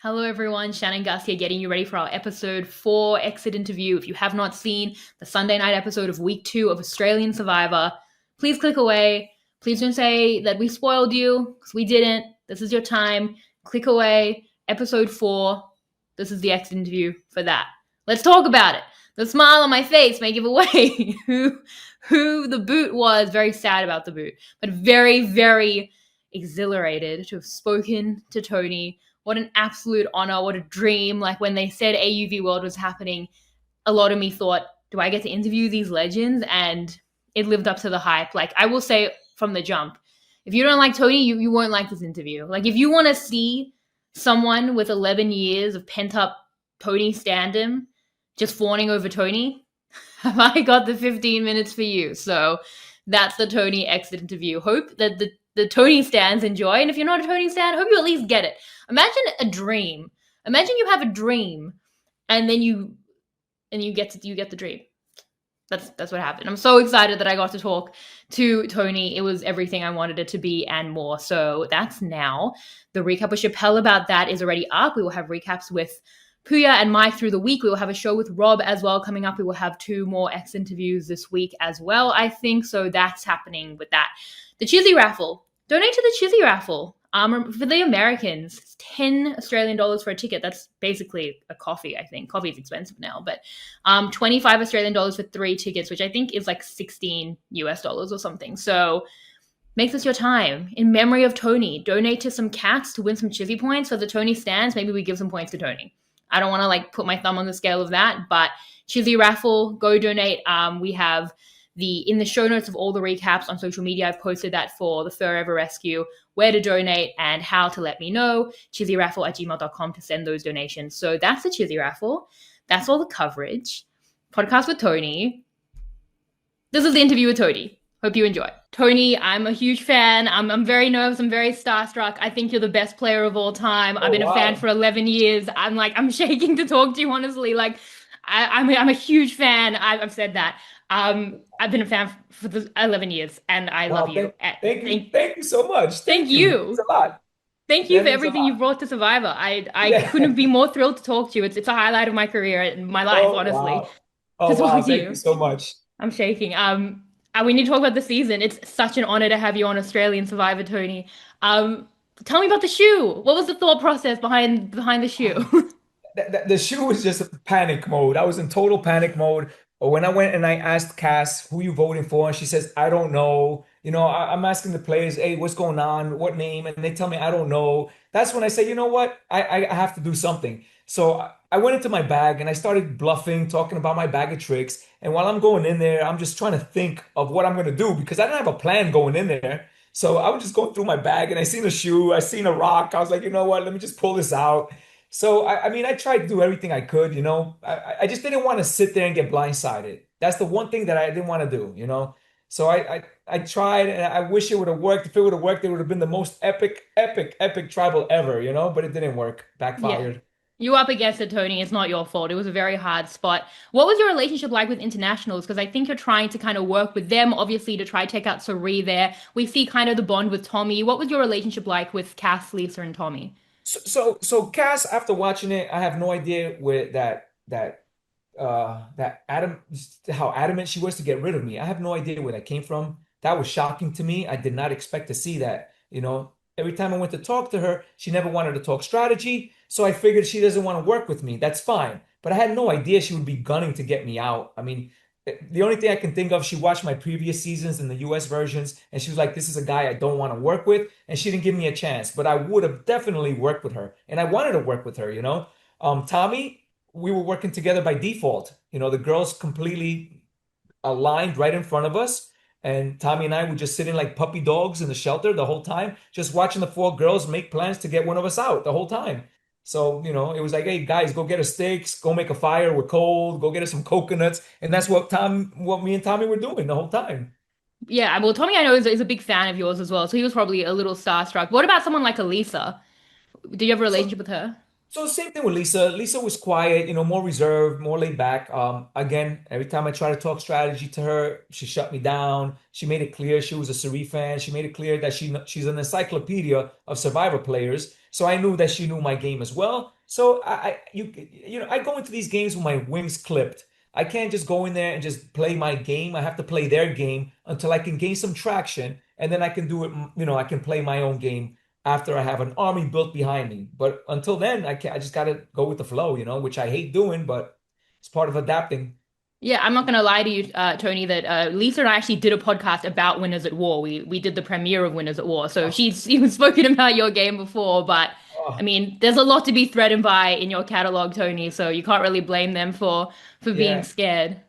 Hello, everyone. Shannon Guss here, getting you ready for our episode 4 exit interview. If you have not seen the Sunday night episode of week 2 of Australian Survivor, please click away. Please don't say that we spoiled you, because we didn't. This is your time. Click away. Episode 4. This is the exit interview for that. Let's talk about it. The smile on my face may give away who the boot was. Very sad about the boot, but very, very exhilarated to have spoken to Tony. What an absolute honor. What a dream. Like when they said AUV World was happening, a lot of me thought, do I get to interview these legends? And it lived up to the hype. Like I will say from the jump, if you don't like Tony, you won't like this interview. Like if you want to see someone with 11 years of pent up Tony standum just fawning over Tony, have I got the 15 minutes for you? So that's the Tony exit interview. Hope that the Tony stands enjoy. And if you're not a Tony stan, hope you at least get it. Imagine a dream. Imagine you have a dream and then you get the dream. That's what happened. I'm so excited that I got to talk to Tony. It was everything I wanted it to be and more. So that's now. The recap with Chappelle about that is already up. We will have recaps with Puya and Mike through the week. We will have a show with Rob as well coming up. We will have 2 more X interviews this week as well, I think. So that's happening with that. The Chizzy raffle. Donate to the Chizzy raffle. For the Americans, it's 10 Australian dollars for a ticket. That's basically a coffee, I think. Coffee is expensive now, but 25 Australian dollars for 3 tickets, which I think is like 16 US dollars or something. So make this your time. In memory of Tony, donate to some cats to win some Chizzy points. So the Tony stands, maybe we give some points to Tony. I don't want to like put my thumb on the scale of that, but Chizzy raffle, go donate. We have in the show notes of all the recaps on social media, I've posted that for the Fur Ever Rescue, where to donate and how to let me know, chizzyraffle@gmail.com to send those donations. So that's the Chizzy raffle. That's all the coverage. Podcast with Tony. This is the interview with Tony. Hope you enjoy. Tony, I'm a huge fan. I'm very nervous. I'm very starstruck. I think you're the best player of all time. I've been a fan for 11 years. I'm shaking to talk to you, honestly. Like, I'm a huge fan. I've said that. I've been a fan for the 11 years, and I love you. Thank you so much. Thank It means you. a lot. Thank you That for means a everything lot. you've brought to Survivor. I Yeah. couldn't be more thrilled to talk to you. It's a highlight of my career and my life, Oh honestly, wow. to Oh talk wow. to Thank you you. so much. I'm shaking. We need to talk about the season. It's such an honor to have you on Australian Survivor, Tony. Um, Tell me about the shoe. What was the thought process behind the shoe? The shoe was just panic mode. I was in total panic mode. But when I went and I asked Cass, who you voting for? And she says, I don't know. I'm asking the players, hey, what's going on? What name? And they tell me, I don't know. That's when I say, you know what? I have to do something. So I went into my bag and I started bluffing, talking about my bag of tricks. And while I'm going in there, I'm just trying to think of what I'm going to do because I didn't have a plan going in there. So I was just going through my bag and I seen a shoe, I seen a rock. I was like, you know what? Let me just pull this out. So I mean, I tried to do everything I could, I just didn't want to sit there and get blindsided. That's the one thing that I didn't want to do. So I tried and I wish it would have worked. If it would have worked, it would have been the most epic, epic, epic tribal ever. But it didn't work. Yeah. Backfired. You up against it, Tony. It's not your fault. It was a very hard spot. What was your relationship like with internationals? Because I think you're trying to kind of work with them, obviously, to try to take out Suri there. We see kind of the bond with Tommy. What was your relationship like with Cass, Lisa, and Tommy? So Cass, after watching it, I have no idea where that Adam how adamant she was to get rid of me. I have no idea where that came from. That was shocking to me. I did not expect to see that. Every time I went to talk to her, she never wanted to talk strategy. So I figured she doesn't want to work with me. That's fine. But I had no idea she would be gunning to get me out. I mean, the only thing I can think of, she watched my previous seasons in the US versions, and she was like, this is a guy I don't want to work with. And she didn't give me a chance, but I would have definitely worked with her. And I wanted to work with her. Tommy, we were working together by default. The girls completely aligned right in front of us. And Tommy and I were just sitting like puppy dogs in the shelter the whole time, just watching the 4 girls make plans to get one of us out the whole time. So, it was like, hey guys, go get us steaks, go make a fire. We're cold. Go get us some coconuts. And that's what me and Tommy were doing the whole time. Yeah, well, Tommy, I know is a big fan of yours as well, so he was probably a little starstruck. What about someone like Elisa? Did you have a So relationship with her? So same thing with Lisa. Lisa was quiet, more reserved, more laid back. Again, every time I try to talk strategy to her, she shut me down. She made it clear she was a Survivor fan. She made it clear that she's an encyclopedia of Survivor players. So I knew that she knew my game as well. So I go into these games with my wings clipped. I can't just go in there and just play my game. I have to play their game until I can gain some traction, and then I can do it. I can play my own game after I have an army built behind me. But until then, I just gotta go with the flow, which I hate doing, but it's part of adapting. Yeah, I'm not gonna lie to you, Tony, that Lisa and I actually did a podcast about Winners at War. We did the premiere of Winners at War, so Oh, she's even spoken about your game before. But I oh, mean, there's a lot to be threatened by in your catalog, Tony. So you can't really blame them for being yeah. scared.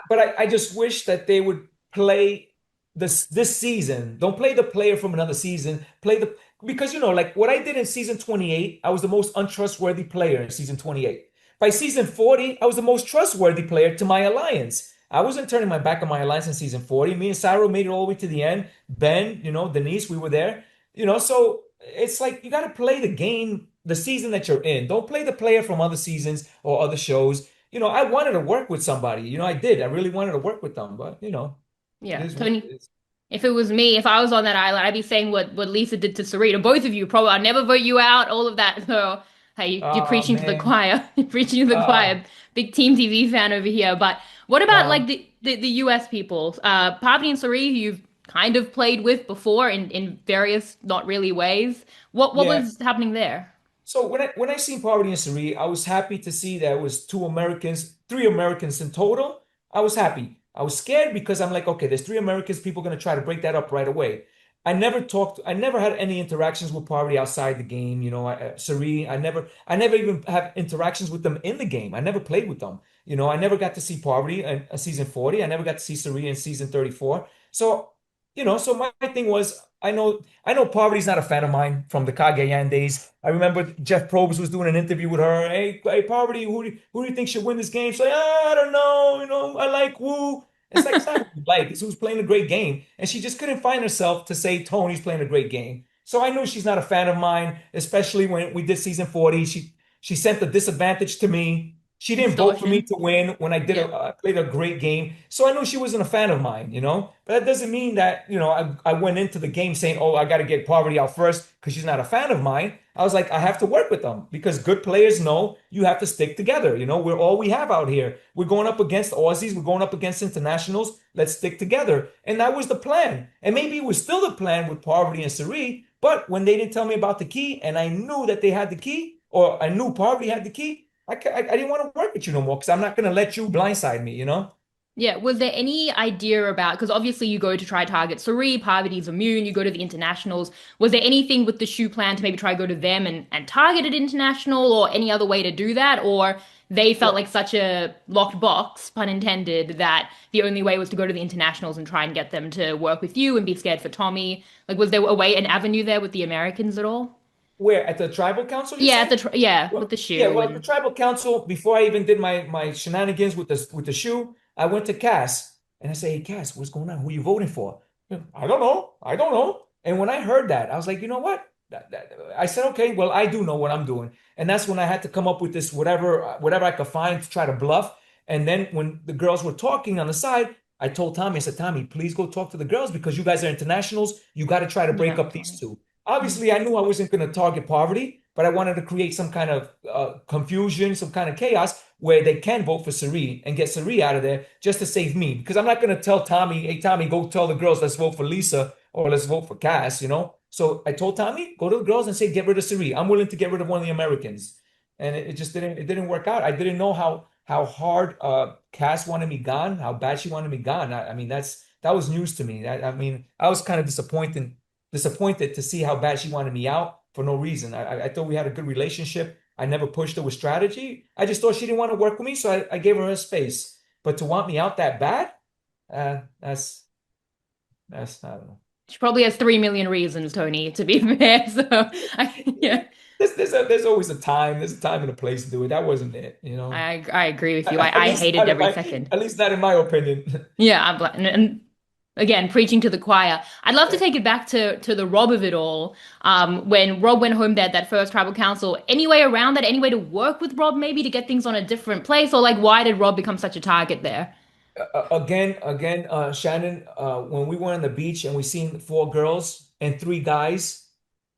But I just wish that they would play this season. Don't play the player from another season. Play the because like what I did in season 28, I was the most untrustworthy player in season 28. By season 40, I was the most trustworthy player to my alliance. I wasn't turning my back on my alliance in season 40. Me and Sarah made it all the way to the end. Ben, Denise, we were there. So it's like you got to play the game, the season that you're in. Don't play the player from other seasons or other shows. I wanted to work with somebody. I did. I really wanted to work with them, but it Yeah, is what it Tony. is. If it was me, if I was on that island, I'd be saying what Lisa did to Sarita. Both of you, probably. I'd never vote you out. All of that. So, hey, you're Oh preaching to the man. choir. You're preaching to the Uh, choir. Big Team TV fan over here. But what about like um, the US people? Parvati and Sari, who you've kind of played with before in various not really ways. What yeah. was happening there? So when I seen Poverty and Surrey, I was happy to see that it was two Americans, three Americans in total. I was happy. I was scared because I'm like, okay, there's three Americans. People are gonna try to break that up right away. I never had any interactions with Poverty outside the game. Surrey, I never even have interactions with them in the game. I never played with them. I never got to see Poverty in season 40. I never got to see Surrey in season 34. So, so my thing was, I know Poverty's not a fan of mine from the Cagayan days. I remember Jeff Probst was doing an interview with her. Hey, Poverty, who do you think should win this game? She's like, I don't know. I like Wu. It's like, it's not who you like. It's who's playing a great game. And she just couldn't find herself to say Tony's playing a great game. So I knew she's not a fan of mine, especially when we did season 40. She sent the disadvantage to me. She didn't vote for me Extortion. to win when I did Yeah. played a great game. So I knew she wasn't a fan of mine. But that doesn't mean that, I went into the game saying, oh, I got to get Poverty out first because she's not a fan of mine. I was like, I have to work with them because good players know you have to stick together. We're all we have out here. We're going up against Aussies. We're going up against internationals. Let's stick together. And that was the plan. And maybe it was still the plan with Poverty and Sari. But when they didn't tell me about the key and I knew that they had the key or I knew Poverty had the key, I didn't want to work with you no more because I'm not going to let you blindside me. Yeah, was there any idea about, because obviously you go to try target Suri, Parvati's immune, you go to the internationals. Was there anything with the shoe plan to maybe try go to them and target an international or any other way to do that? Or they felt Well, like such a locked box, pun intended, that the only way was to go to the internationals and try and get them to work with you and be scared for Tommy? Like, was there a way, an avenue there with the Americans at all? where at the tribal council, you're Yeah, at saying? yeah, with Well, the yeah, shoe well, at the and tribal council, before I even did my shenanigans with the shoe, I went to Cass and I said, "Hey, Cass, what's going on? Who you voting for?" I don't know. I don't know. And when I heard that, I was like, you know what? I said, okay, well, I do know what I'm doing. And that's when I had to come up with this whatever I could find to try to bluff. And then when the girls were talking on the side, I told Tommy, I said, Tommy, please go talk to the girls because you guys are internationals. You got to try to break yeah, up these two. Obviously, I knew I wasn't going to target Poverty, but I wanted to create some kind of confusion, some kind of chaos where they can vote for Sari and get Sari out of there just to save me. Because I'm not going to tell Tommy, hey, Tommy, go tell the girls, let's vote for Lisa or let's vote for Cass. So I told Tommy, go to the girls and say, get rid of Sari. I'm willing to get rid of one of the Americans. And it just didn't work out. I didn't know how hard Cass wanted me gone, how bad she wanted me gone. I mean, that was news to me. I mean, I was kind of disappointed to see how bad she wanted me out for no reason. I thought we had a good relationship. I never pushed her with strategy. I just thought she didn't want to work with me, so I gave her a space. But to want me out that bad, uh, that's I don't know. she probably has 3 million reasons, Tony, to be fair. So, yeah. There's always a time. There's a time and a place to do it. That wasn't it. I agree with you. At I least hated not in every my second. at least not in my opinion. Yeah, I'm glad. And Again, preaching to the choir. I'd love to Yeah. take it back to the Rob of it all. When Rob went home there, that first tribal council. Any way around that? Any way to work with Rob, maybe to get things on a different place, or like why did Rob become such a target there? Again, Shannon, when we were on the beach and we seen four girls and three guys,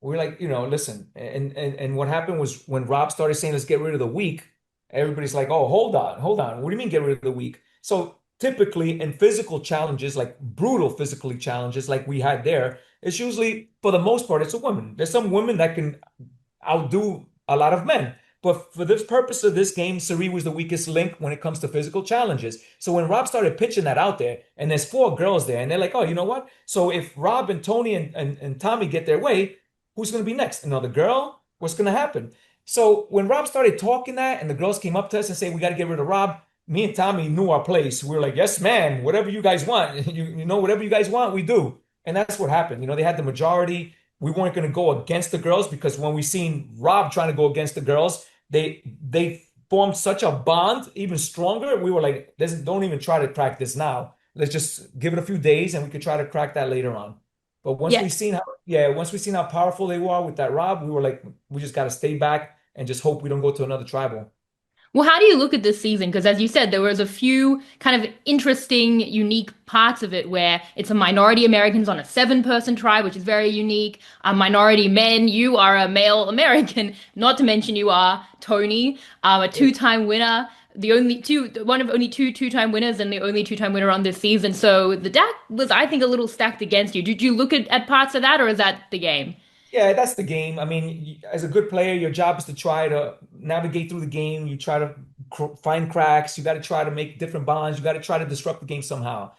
we're like, listen. And what happened was when Rob started saying, let's get rid of the weak, everybody's like, oh, hold on, hold on. What do you mean get rid of the weak? So typically in physical challenges, like brutal physically challenges like we had there, it's usually, for the most part, it's a woman. There's some women that can outdo a lot of men. But for this purpose of this game, Suri was the weakest link when it comes to physical challenges. So when Rob started pitching that out there, and there's four girls there, and they're like, oh, you know what? So if Rob and Tony and Tommy get their way, who's going to be next? Another girl? What's going to happen? So when Rob started talking that, and the girls came up to us and said, we got to get rid of Rob, me and Tommy knew our place. We were like, yes, man, whatever you guys want. Whatever you guys want, we do. And that's what happened. They had the majority. We weren't going to go against the girls because when we seen Rob trying to go against the girls, they formed such a bond, even stronger. We were like, don't even try to crack this now. Let's just give it a few days and we could try to crack that later on. But Yeah. once we seen how powerful they were with that Rob, we were like, we just got to stay back and just hope we don't go to another tribal. Well, how do you look at this season? Because as you said, there was a few kind of interesting, unique parts of it where it's a minority Americans on a seven-person tribe, which is very unique. A minority men. You are a male American, not to mention you are Tony, a two-time winner. One of only two-time winners and the only two-time winner on this season. So the deck was, I think, a little stacked against you. Did you look at parts of that, or is that the game? Yeah, that's the game. I mean, as a good player, your job is to try to navigate through the game. You try to find cracks. You got to try to make different bonds. You got to try to disrupt the game somehow.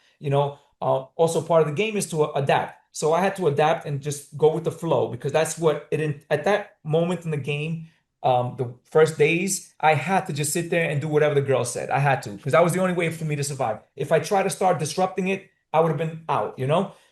Also part of the game is to adapt. So I had to adapt and just go with the flow because that's what at that moment in the game, the first days, I had to just sit there and do whatever the girl said. I had to because that was the only way for me to survive. If I tried to start disrupting it, I would have been out.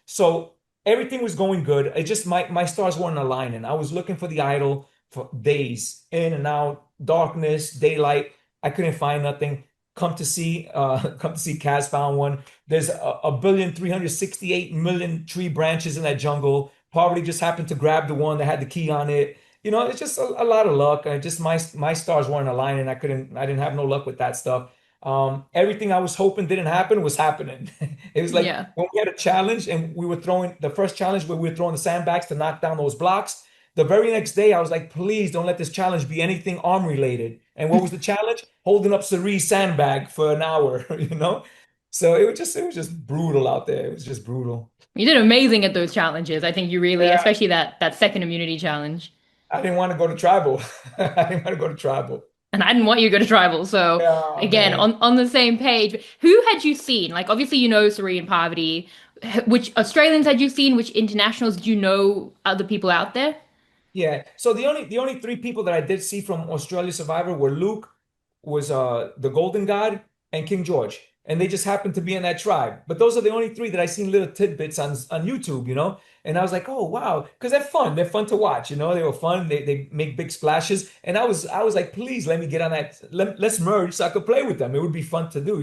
So everything was going good. It just my stars weren't aligning. I was looking for the idol for days, in and out, darkness, daylight. I couldn't find nothing. Come to see Kaz found one. There's a billion 368 million tree branches in that jungle. Probably just happened to grab the one that had the key on it. It's just a lot of luck. Just my stars weren't aligning. I didn't have no luck with that stuff. Everything I was hoping didn't happen was happening. It was like Yeah. when we had a challenge and we were throwing the first challenge where we were throwing the sandbags to knock down those blocks. The very next day, I was like, please don't let this challenge be anything arm related. And what was the challenge? Holding up Cerie's sandbag for an hour. So it was just brutal out there. It was just brutal. You did amazing at those challenges. I think you really, Yeah, especially that second immunity challenge. I didn't want to go to tribal. I didn't want to go to tribal. And I didn't want you to go to tribal. So Yeah, again, man. on the same page. Who had you seen? Like obviously you know Suri and Parvati. Which Australians had you seen? Which internationals do you know other people out there? Yeah. So the only three people that I did see from Australia Survivor were Luke, was the Golden God, and King George. And they just happened to be in that tribe. But those are the only three that I seen little tidbits on YouTube. And I was like, oh wow, because they're fun. They're fun to watch. They were fun. They make big splashes. And I was like, please let me get on that. Let's merge so I could play with them. It would be fun to do.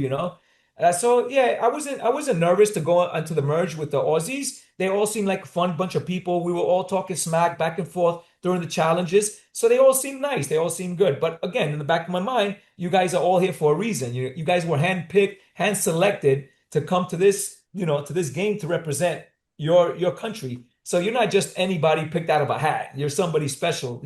So yeah, I wasn't nervous to go onto the merge with the Aussies. They all seemed like a fun bunch of people. We were all talking smack back and forth during the challenges. So they all seemed nice. They all seemed good. But again, in the back of my mind, you guys are all here for a reason. You guys were handpicked, hand selected to come to this game to represent your country. So you're not just anybody picked out of a hat. You're somebody special.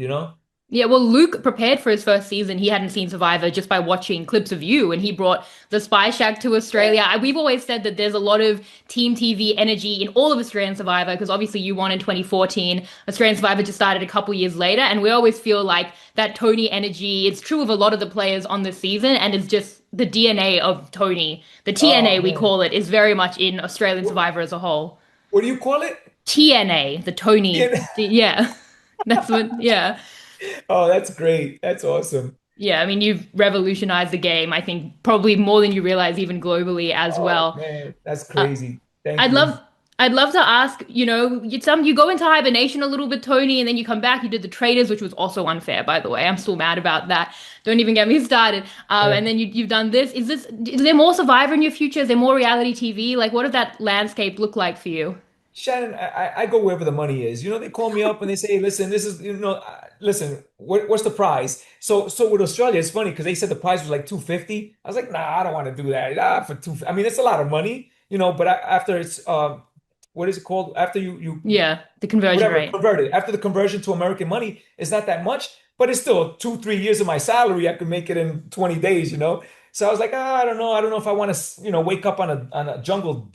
Yeah, well, Luke prepared for his first season. He hadn't seen Survivor just by watching clips of you, and he brought the Spy Shack to Australia. We've always said that there's a lot of Team TV energy in all of Australian Survivor because obviously you won in 2014. Australian Survivor just started a couple years later, and we always feel like that Tony energy. It's true of a lot of the players on this season, and it's just the DNA of Tony. The TNA Oh we man. call it is very much in Australian What, Survivor as a whole. what do you call it? TNA, the Tony. Yeah. Yeah, that's what. Yeah. Oh, that's great. That's awesome. Yeah, I mean, you've revolutionized the game, I think, probably more than you realize, even globally as Oh well. man, that's Uh, crazy. Thank I'd you. love I'd love to ask, you go into hibernation a little bit, Tony, and then you come back. You did the Traders, which was also unfair, by the way. I'm still mad about that. Don't even get me started. And then you've done this. Is there more Survivor in your future? Is there more reality TV? Like, what does that landscape look like for you? Shannon, I go wherever the money is. They call me up and they say, listen, this is, listen, what's the prize? So with Australia, it's funny because they said the prize was like 250. I was like, nah, I don't want to do that. For two, I mean, it's a lot of money, but after it's, what is it called? After you Yeah, the conversion whatever, rate. convert it. After the conversion to American money, it's not that much, but it's still 2, 3 years of my salary. I could make it in 20 days. So I was like, I don't know. I don't know if I want to, wake up on a jungle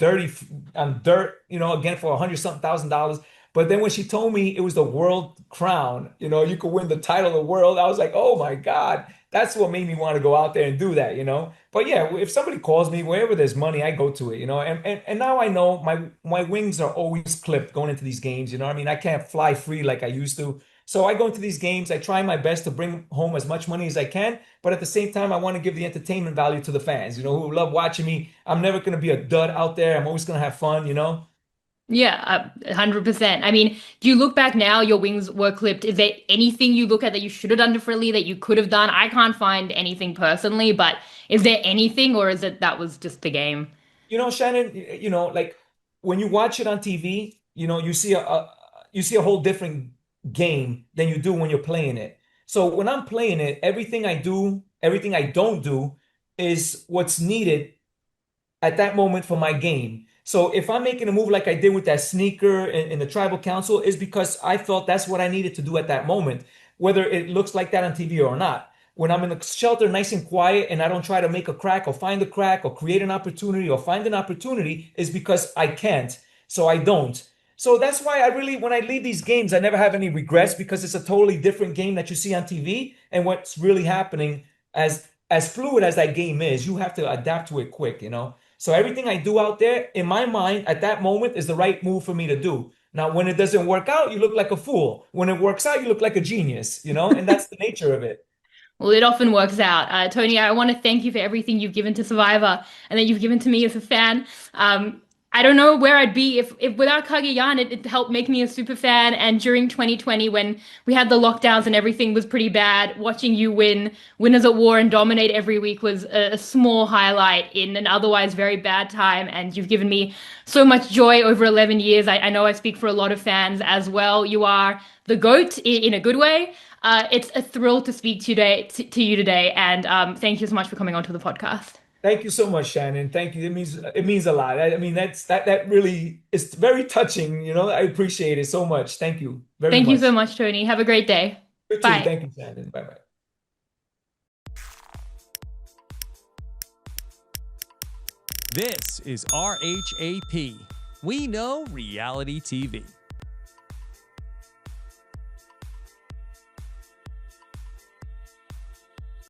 on dirt, again for 100-something thousand dollars. But then when she told me it was the world crown, you could win the title of the world, I was like, oh my God, that's what made me want to go out there and do that. But yeah, if somebody calls me, wherever there's money, I go to it. And now I know my wings are always clipped going into these games. I mean, I can't fly free like I used to. So I go into these games, I try my best to bring home as much money as I can, but at the same time, I want to give the entertainment value to the fans, who love watching me. I'm never going to be a dud out there. I'm always going to have fun. Yeah, 100%. I mean, do you look back now, your wings were clipped. Is there anything you look at that you should have done differently that you could have done? I can't find anything personally, but is there anything, or is it that was just the game? Shannon, like when you watch it on TV, you see a whole different game than you do when you're playing it. So when I'm playing it, everything I do, everything I don't do is what's needed at that moment for my game. So if I'm making a move like I did with that sneaker in the tribal council, is because I felt that's what I needed to do at that moment, whether it looks like that on TV or not. When I'm in the shelter, nice and quiet, and I don't try to make a crack or find a crack or create an opportunity or find an opportunity, is because I can't. So I don't. So that's why when I leave these games, I never have any regrets because it's a totally different game that you see on TV. And what's really happening, as fluid as that game is, you have to adapt to it quick. So everything I do out there, in my mind, at that moment, is the right move for me to do. Now, when it doesn't work out, you look like a fool. When it works out, you look like a genius, and that's the nature of it. Well, it often works out. Tony, I want to thank you for everything you've given to Survivor and that you've given to me as a fan. I don't know where I'd be if without Kagayan, it helped make me a super fan. And during 2020, when we had the lockdowns and everything was pretty bad, watching you win Winners at War and dominate every week was a small highlight in an otherwise very bad time. And you've given me so much joy over 11 years. I know I speak for a lot of fans as well. You are the GOAT in a good way. It's a thrill to speak to you today, and thank you so much for coming onto the podcast. Thank you so much, Shannon. Thank you. It means a lot. I mean, that really is very touching. I appreciate it so much. Thank you very Thank you so much. much, Tony. Have a great day. You too. Bye. Thank you, Shannon. Bye bye. This is RHAP. We know reality TV.